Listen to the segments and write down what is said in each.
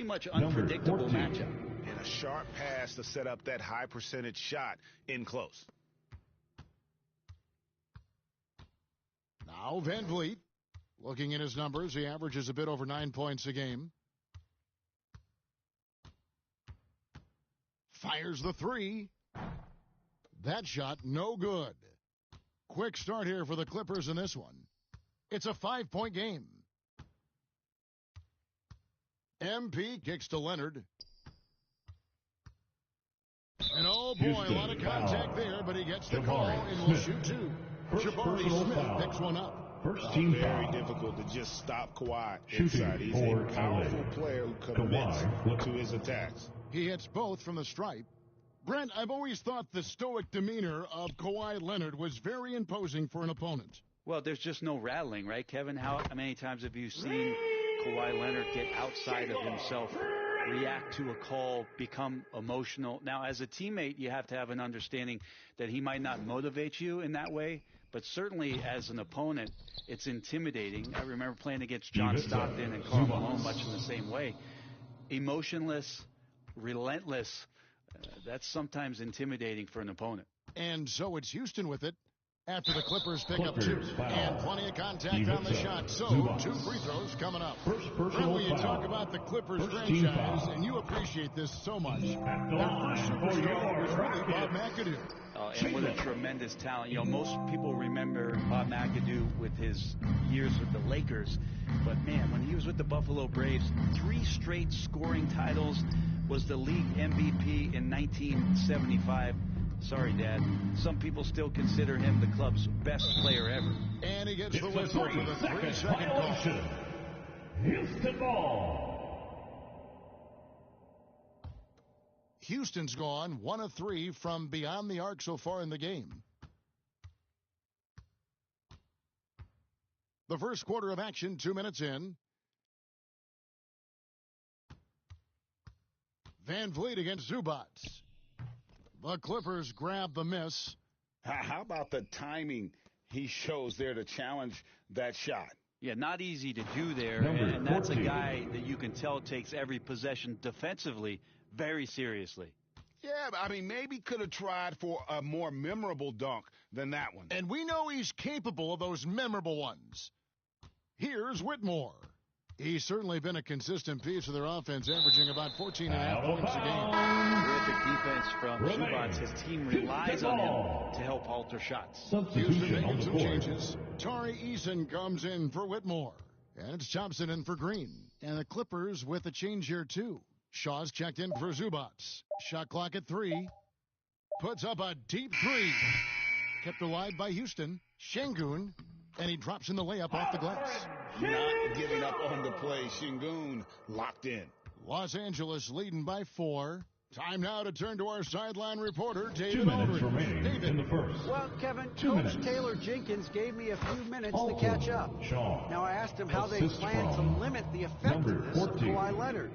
much unpredictable matchup. And a sharp pass to set up that high percentage shot in close. Now Van Vliet, looking at his numbers, he averages a bit over 9 points a game. Fires the three. That shot, no good. Quick start here for the Clippers in this one. It's a 5-point game. MP kicks to Leonard. And oh boy, a lot of contact there, but he gets the call and will shoot two. Jabari Smith picks one up. First team Very foul. difficult to just stop Kawhi Shooting inside. He's for a powerful LA. player who commits to his attacks. He hits both from the stripe. Brent, I've always thought the stoic demeanor of Kawhi Leonard was very imposing for an opponent. Well, there's just no rattling, right, Kevin? How many times have you seen Kawhi Leonard get outside of himself, react to a call, become emotional? Now, as a teammate, you have to have an understanding that he might not motivate you in that way, but certainly as an opponent, it's intimidating. I remember playing against John Stockton and Karl Malone much in the same way. Emotionless, relentless, that's sometimes intimidating for an opponent. And so it's Houston with it after the Clippers pick up two. And plenty of contact on the shot. So 2 free throws coming up. Brent, when you talk about the Clippers franchise, and you appreciate this so much, their first superstar was really Bob McAdoo. And what a tremendous talent. You know, most people remember Bob McAdoo with his years with the Lakers. But, man, when he was with the Buffalo Braves, 3 straight scoring titles, was the league MVP in 1975. Sorry, Dad. Some people still consider him the club's best player ever. And he gets the whistle for the 3-second call. Houston ball. Houston's gone 1 of 3 from beyond the arc so far in the game. The first quarter of action, 2 minutes in. Van Vliet against Zubats. The Clippers grab the miss. How about the timing he shows there to challenge that shot? Yeah, not easy to do there, and that's a guy that you can tell takes every possession defensively very seriously. Yeah, I mean, maybe could have tried for a more memorable dunk than that one. And we know he's capable of those memorable ones. Here's Whitmore. He's certainly been a consistent piece of their offense, averaging about 14.5 points a game. Terrific defense from Zubats. His team relies on him to help alter shots. Houston making some changes. Tari Eason comes in for Whitmore. And it's Thompson in for Green. And the Clippers with a change here, too. Shaw's checked in for Zubats. Shot clock at 3. Puts up a deep 3. Kept alive by Houston. Şengün. And he drops in the layup off the glass. Not giving up on the play. Şengün locked in. Los Angeles leading by 4. Time now to turn to our sideline reporter, David 2 minutes Aldridge. remaining David. in the first. Well, Kevin, 2 Coach minutes. Taylor Jenkins gave me a few minutes Also, to catch up. Shaw. Now, I asked him how they Assist plan to from limit the number effectiveness of 14. Kawhi Leonard.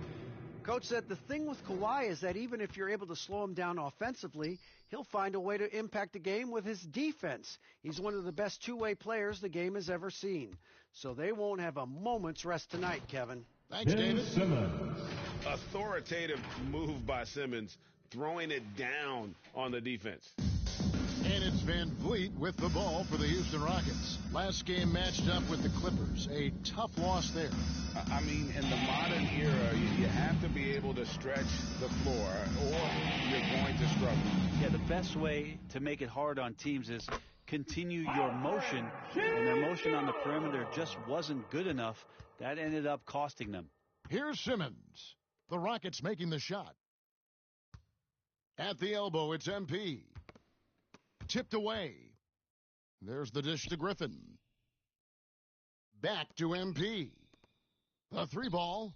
Coach said the thing with Kawhi is that even if you're able to slow him down offensively, he'll find a way to impact the game with his defense. He's one of the best two-way players the game has ever seen. So they won't have a moment's rest tonight, Kevin. Thanks, David. Simmons. Authoritative move by Simmons, throwing it down on the defense. And it's Van Vliet with the ball for the Houston Rockets. Last game matched up with the Clippers. A tough loss there. I mean, in the modern era, you have to be able to stretch the floor or you're going to struggle. Yeah, the best way to make it hard on teams is continue your motion, and their motion on the perimeter just wasn't good enough. That ended up costing them. Here's Simmons. The Rockets making the shot. At the elbow, it's MP. Tipped away. There's the dish to Griffin. Back to MP. The 3-ball.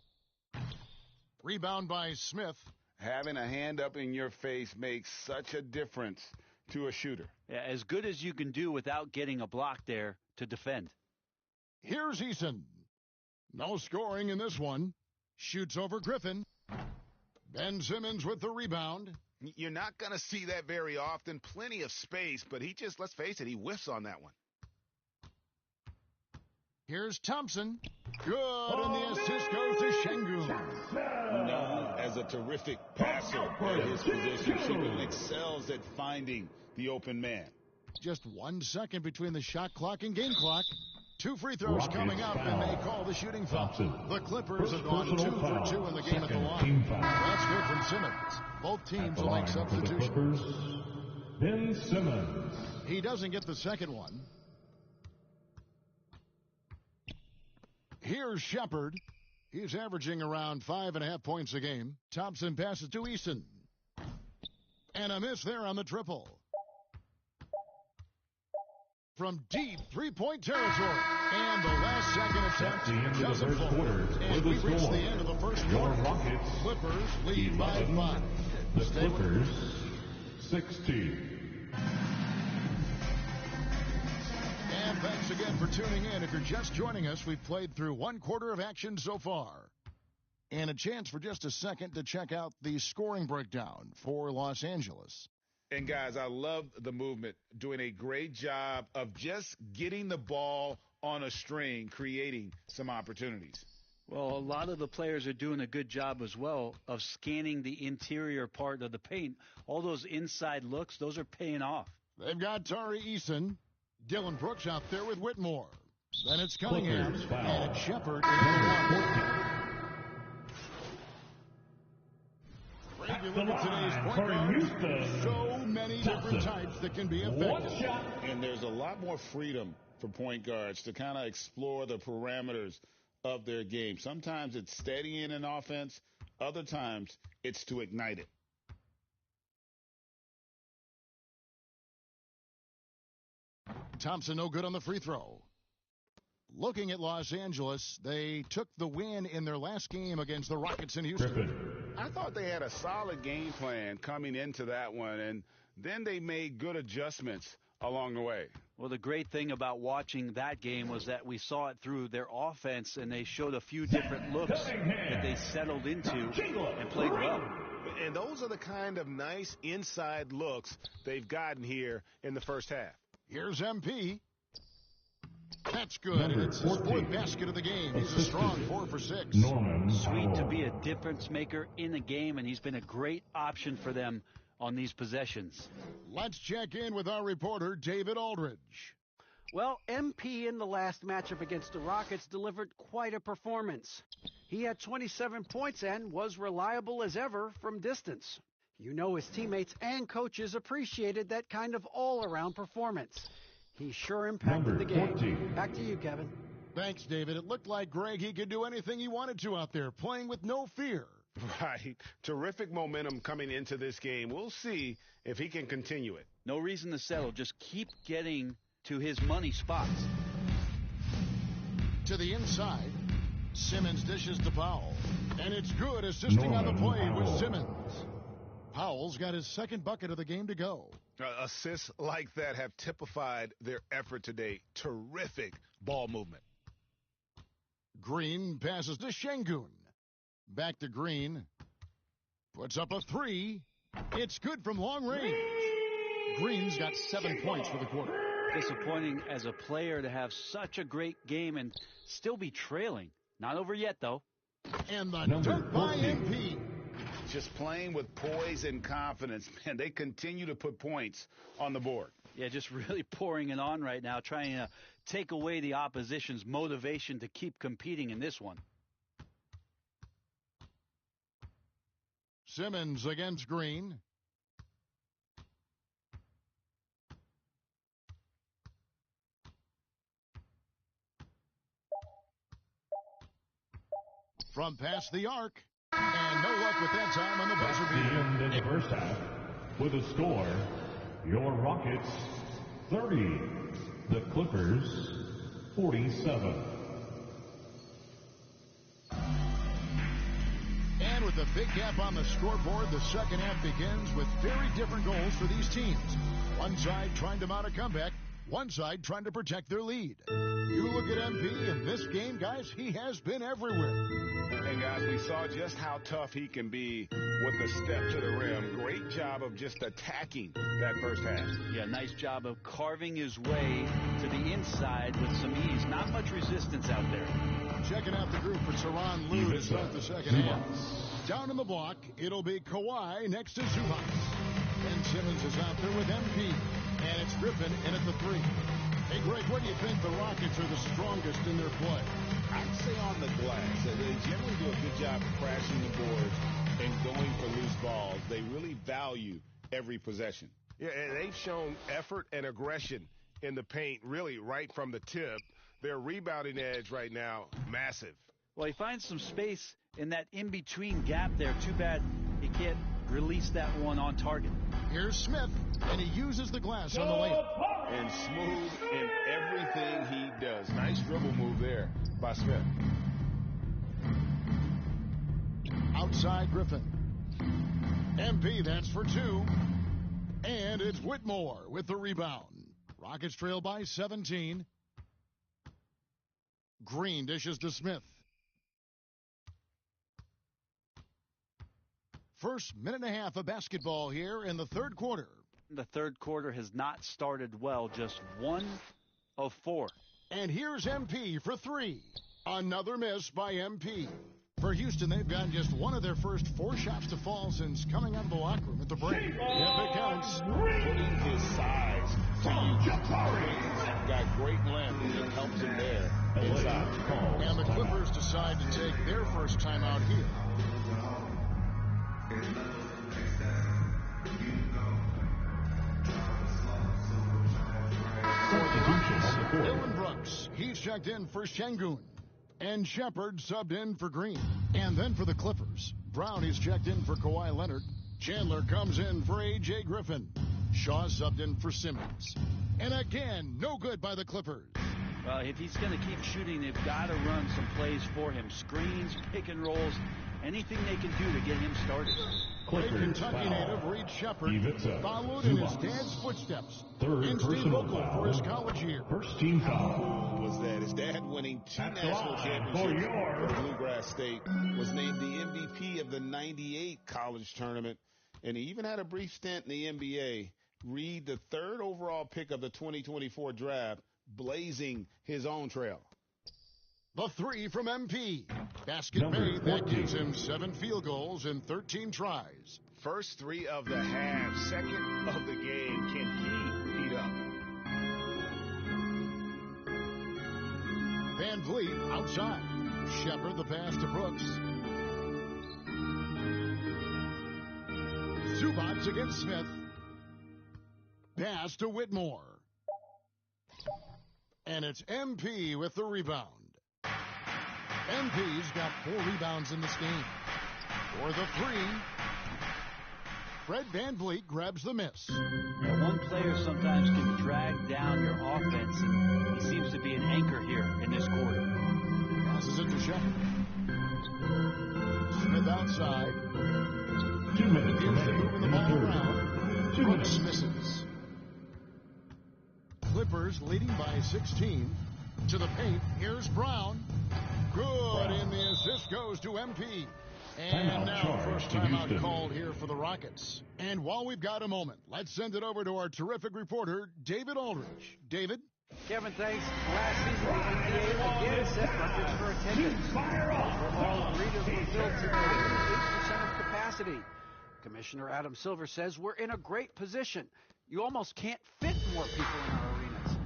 Rebound by Smith. Having a hand up in your face makes such a difference to a shooter. Yeah, as good as you can do without getting a block there to defend. Here's Eason. No scoring in this one. Shoots over Griffin. Ben Simmons with the rebound. You're not going to see that very often. Plenty of space, but he just, let's face it, he whiffs on that one. Here's Thompson. Good, and the assist goes to Şengün. terrific passer at his position. She excels at finding the open man. Just 1 second between the shot clock and game clock. 2 free throws coming up, and they call the shooting foul. The Clippers have gone 2 for 2 in the game at the line. That's good from Simmons. Both teams will make substitutions. Ben Simmons. He doesn't get the second one. Here's Shepard. He's averaging around 5.5 points a game. Thompson passes to Eason. And a miss there on the triple. From deep three-point territory. And the last second attempt doesn't fall. And we reach the end of the first quarter. Rockets Clippers lead by 5. The Clippers 16. And thanks again for tuning in. If you're just joining us, we've played through 1 quarter of action so far. And a chance for just a second to check out the scoring breakdown for Los Angeles. And, guys, I love the movement, doing a great job of just getting the ball on a string, creating some opportunities. Well, a lot of the players are doing a good job as well of scanning the interior part of the paint. All those inside looks, those are paying off. They've got Tari Eason, Dylan Brooks out there with Whitmore. Then it's Cunningham, and it's Shepard in the one. Great, you look at today's point guards. So many different types that can be effective. And there's a lot more freedom for point guards to kind of explore the parameters of their game. Sometimes it's steadying an offense. Other times it's to ignite it. Thompson no good on the free throw. Looking at Los Angeles, they took the win in their last game against the Rockets in Houston. I thought they had a solid game plan coming into that one, and then they made good adjustments along the way. Well, the great thing about watching that game was that we saw it through their offense, and they showed a few different looks that they settled into and played well. And those are the kind of nice inside looks they've gotten here in the first half. Here's MP. That's good, and it's his 4th basket of the game. He's a strong 4 for 6. Sweet to be a difference maker in the game, and he's been a great option for them on these possessions. Let's check in with our reporter, David Aldridge. Well, MP in the last matchup against the Rockets delivered quite a performance. He had 27 points and was reliable as ever from distance. You know his teammates and coaches appreciated that kind of all-around performance. He sure impacted the game. Back to you, Kevin. Thanks, David. It looked like Greg, he could do anything he wanted to out there, playing with no fear. Right. Terrific momentum coming into this game. We'll see if he can continue it. No reason to settle. Just keep getting to his money spots. To the inside, Simmons dishes to Powell. And it's good, assisting on the play with Simmons. Powell's got his 2nd bucket of the game to go. Assists like that have typified their effort today. Terrific ball movement. Green passes to Şengün. Back to Green. Puts up a 3. It's good from long range. Green's got 7 points for the quarter. Disappointing as a player to have such a great game and still be trailing. Not over yet, though. And the dunk by MP. Just playing with poise and confidence. Man, they continue to put points on the board. Yeah, just really pouring it on right now, trying to take away the opposition's motivation to keep competing in this one. Simmons against Green. From past the arc. And no luck with that time on the buzzer beater. End in the first half. With a score, your Rockets 30, the Clippers 47. And with a big gap on the scoreboard, the second half begins with very different goals for these teams. One side trying to mount a comeback, One side trying to protect their lead. You look at MP in this game, guys, he has been everywhere. And guys, we saw just how tough he can be with the step to the rim. Great job of just attacking that first half. Yeah, nice job of carving his way to the inside with some ease. Not much resistance out there. Checking out the group for Tyronn Lue to start the second half. Down in the block, it'll be Kawhi next to Zubac. Ben Simmons is out there with MP. And it's Griffin in at the 3. Hey, Greg, where do you think the Rockets are the strongest in their play? I'd say on the glass. They generally do a good job of crashing the boards and going for loose balls. They really value every possession. Yeah, and they've shown effort and aggression in the paint, really right from the tip. Their rebounding edge right now, massive. Well, he finds some space in that in-between gap there. Too bad he can't release that one on target. Here's Smith, and he uses the glass on the layup. And smooth in everything he does. Nice dribble move there by Smith. Outside Griffin. MP, that's for 2. And it's Whitmore with the rebound. Rockets trail by 17. Green dishes to Smith. First minute and a half of basketball here in the third quarter. The third quarter has not started well, just 1 of 4. And here's MP for 3. Another miss by MP. For Houston, they've gotten just one of their first 4 shots to fall since coming out of the locker room at the break. If it counts. Putting his size to use. Got great length, and it helps him there inside. And the Clippers decide to take their first timeout here. Dylan Brooks, he's checked in for Şengün. And Shepard subbed in for Green. And then for the Clippers, Brown is checked in for Kawhi Leonard. Chandler comes in for A.J. Griffin. Shaw subbed in for Simmons. And again, no good by the Clippers. Well, if he's going to keep shooting, they've got to run some plays for him. Screens, pick and rolls, anything they can do to get him started. Great Kentucky native Reed Shepard followed in his dad's footsteps. Third State local foul. for his college year. First team foul. How cool was that? His dad winning 2 national championships for Bluegrass State, was named the MVP of the '98 college tournament, and he even had a brief stint in the NBA. Reed, the 3rd overall pick of the 2024 draft, blazing his own trail. The 3 from MP. Basket made. That gives him 7 field goals in 13 tries. First 3 of the half, second of the game. Can he heat up? Van Vliet outside. Shepard the pass to Brooks. Zubac against Smith. Pass to Whitmore. And it's MP with the rebound. MP's got 4 rebounds in this game. For the 3, Fred Van Vliet grabs the miss. Yeah, one player sometimes can drag down your offense, and he seems to be an anchor here in this quarter. Passes it to Shepard. Smith outside. 2 minutes remaining Moving the in the ball third. around. 2 Brooks minutes. misses. Clippers leading by 16. To the paint. Here's Brown. Good, and the assist goes to MP. And Timeout now charge first to timeout Houston. called here for the Rockets. And while we've got a moment, let's send it over to our terrific reporter, David Aldridge. David? Kevin, thanks. Last season, the NBA again set records for attendance. Overall, arenas were filled to 98% of capacity. Commissioner Adam Silver says we're in a great position. You almost can't fit more people in our arenas.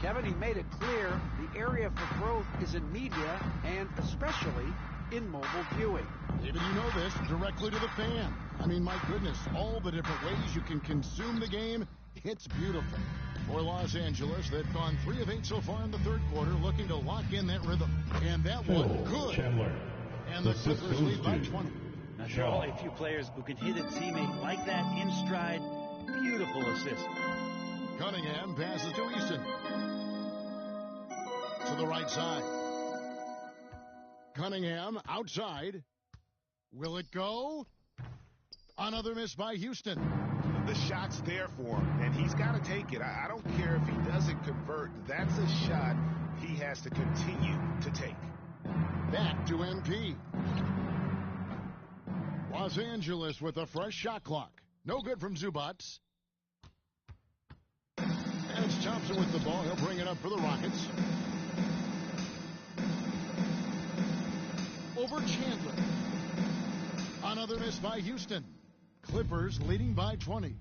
Kevin, he made it clear the area for growth is in media and especially in mobile viewing. David, you know this, directly to the fan. I mean, my goodness, all the different ways you can consume the game, it's beautiful. For Los Angeles, they've gone 3 of 8 so far in the third quarter, looking to lock in that rhythm. And that one, good. Chandler. And the Clippers lead by 20. Now, there are only a few players who can hit a teammate like that in stride. Beautiful assist. Cunningham passes to Easton. To the right side. Cunningham outside. Will it go? Another miss by Houston. The shot's there for him, and he's got to take it. I don't care if he doesn't convert. That's a shot he has to continue to take. Back to MP. Los Angeles with a fresh shot clock. No good from Zubats. And it's Thompson with the ball. He'll bring it up for the Rockets. Over Chandler. Another miss by Houston. Clippers leading by 20.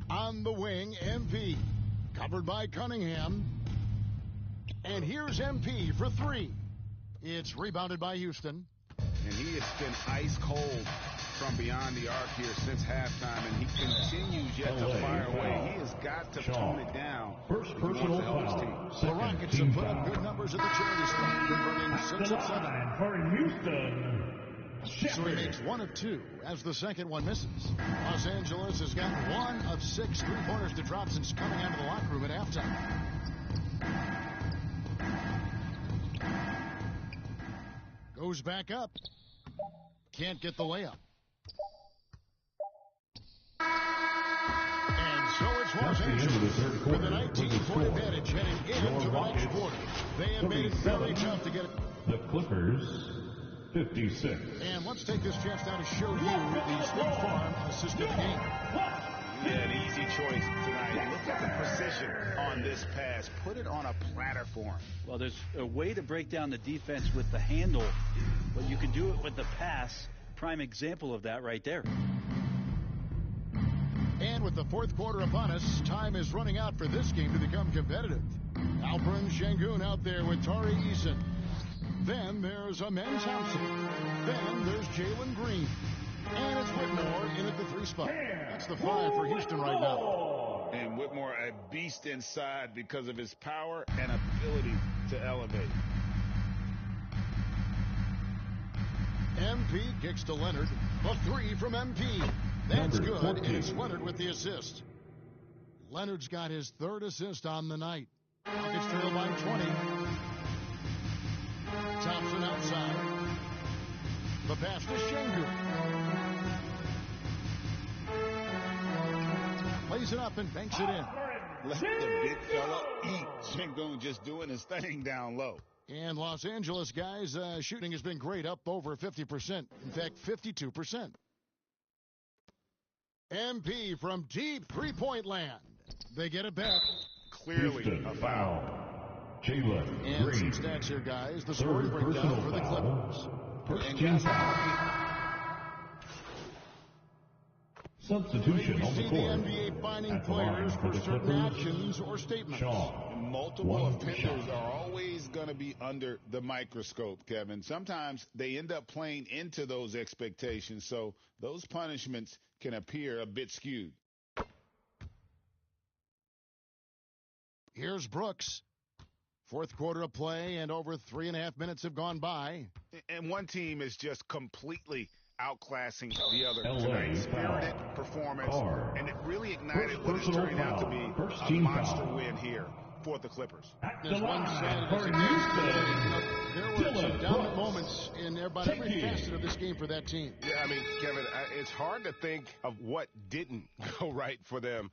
On the wing, MP. Covered by Cunningham. And here's MP for three. It's rebounded by Houston. And he has been ice cold from beyond the arc here since halftime, and he continues yet to fire away. He has got to tone it down. First personal foul. The Rockets have put up good numbers at the charity stripe, converting 6 of 7. For Houston. So he makes 1 of 2 as the second one misses. Los Angeles has gotten 1 of 6 three-pointers to drop since coming out of the locker room at halftime. Goes back up. Can't get the layup. And so it's Los Angeles with a 19-point advantage heading into the next quarter. They have made it very tough to get it. The Clippers, 56. And let's take this chance now to show you the State Farm assist of the game. Yeah, an easy choice tonight. Look at the precision on this pass. Put it on a platter for him. Well, there's a way to break down the defense with the handle, but you can do it with the pass. Prime example of that right there. And with the fourth quarter upon us, time is running out for this game to become competitive. Alperen Şengün out there with Tari Eason. Then there's Amen Thompson. Then there's Jalen Green. And it's Whitmore in at the 3 spot. That's the 5 for Houston right now. And Whitmore, a beast inside because of his power and ability to elevate. MP kicks to Leonard. A 3 from MP. That's good, and it's Leonard with the assist. Leonard's got his 3rd assist on the night. Rockets trail by 20. Thompson outside. The pass to Şengün. Plays it up and banks it in. Let the big fella eat. Şengün just doing his thing down low. And Los Angeles, guys, shooting has been great, up over 50%. In fact, 52%. MP from deep three-point land. They get it back. Clearly a foul. Jalen And Green. some stats here, guys. The scoring breakdown for the Clippers. First team foul. Substitution We on the see the court. NBA finding At the line players for for the certain Clippers, actions or statements. Shaw. Multiple One offenders shot. are always going to be under the microscope, Kevin. Sometimes they end up playing into those expectations, so those punishments can appear a bit skewed. Here's Brooks. Fourth quarter of play, and over 3.5 minutes have gone by. And one team is just completely outclassing the other LA tonight. foul. Spirited performance, Card. and it really ignited First what is personal turning out to foul. be First a team monster foul. win here for the Clippers. At the There's one line side for of this there were some Dylan dominant Brooks. moments in about every Take it. facet of this game for that team. Yeah, I mean, Kevin, it's hard to think of what didn't go right for them.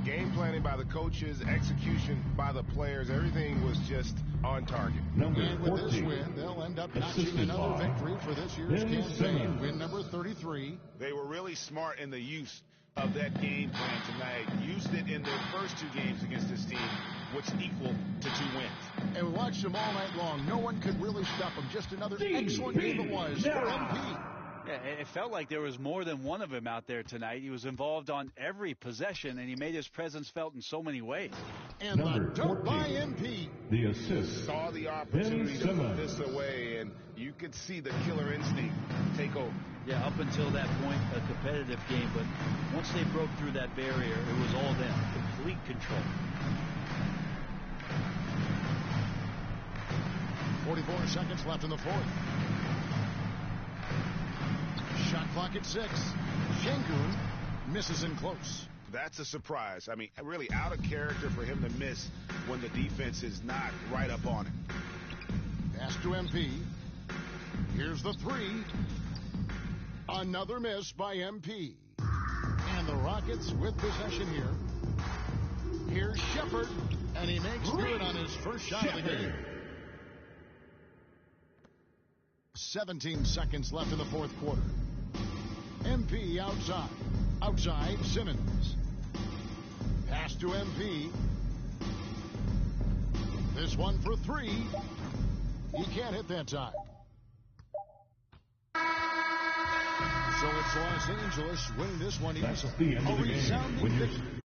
Game planning by the coaches, execution by the players, everything was just on target. Number And with this 14. win, they'll end up notching Assisted another by victory for this year's Ben campaign. Simmons. Win number 33. They were really smart in the use of that game plan tonight. Used it in their first 2 games against this team, which equal to 2 wins. And we watched them all night long. No one could really stop them. Just another excellent game it was for MP. Yeah, it felt like there was more than one of him out there tonight. He was involved on every possession, and he made his presence felt in so many ways. And the Number dunk by 14. MP. The assist. Saw the opportunity to put Simmons. this away, and you could see the killer instinct take over. Yeah, up until that point, a competitive game, but once they broke through that barrier, it was all them. Complete control. 44 seconds left in the fourth. Shot clock at 6. Şengün misses in close. That's a surprise. I mean, really out of character for him to miss when the defense is not right up on him. Pass to MP. Here's the 3. Another miss by MP. And the Rockets with possession here. Here's Shepard, and he makes good on his first shot of the game. 17 seconds left in the fourth quarter. MP outside. Outside, Simmons. Pass to MP. This one for three. He can't hit that time. So it's Los Angeles winning this one. That's the end of the game.